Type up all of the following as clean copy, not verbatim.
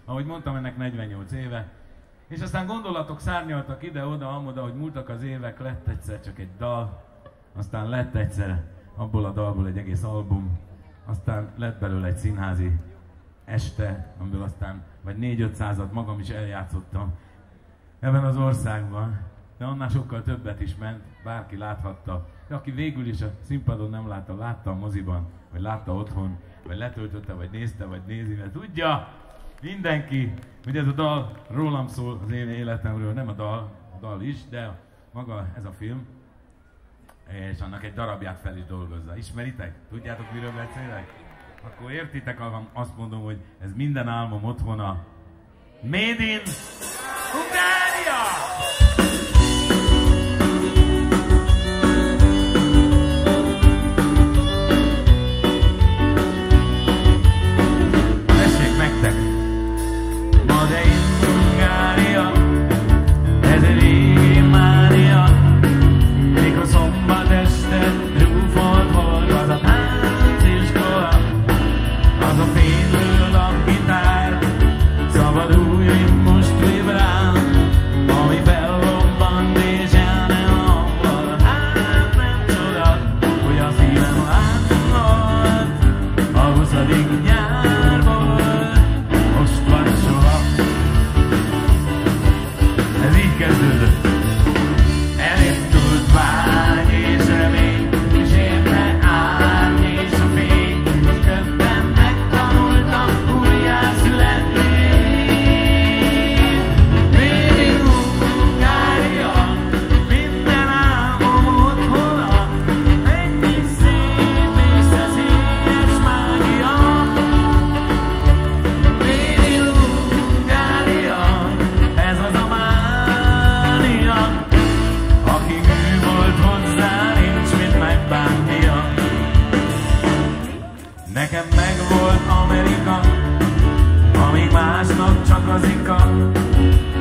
Ahogy mondtam, ennek 48 éve. És aztán gondolatok szárnyaltak ide-oda, amoda, hogy múltak az évek, lett egyszer csak egy dal, aztán lett egyszer abból a dalból egy egész album, aztán lett belőle egy színházi este, amiből aztán vagy 4-500-at magam is eljátszottam ebben az országban. De annál sokkal többet is ment, bárki láthatta. De aki végül is a színpadon nem látta, látta a moziban, vagy látta otthon, vagy letöltötte, vagy nézte, vagy nézi, mert tudja mindenki, hogy ez a dal rólam szól, az én életemről, nem a dal is, de maga ez a film, és annak egy darabját fel is dolgozza. Ismeritek? Tudjátok, miről beszélek? Akkor értitek, azt mondom, hogy ez minden álmom otthona. Made in Hungária! Nekem megvolt Amerika, amíg másnak csak az ika,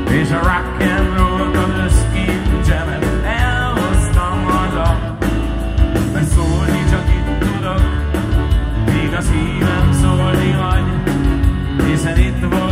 és a rock and roll az összkincsemet elhoztam haza, mert szólni csak itt tudok, míg a szívem szólni hagy, hiszen itt volt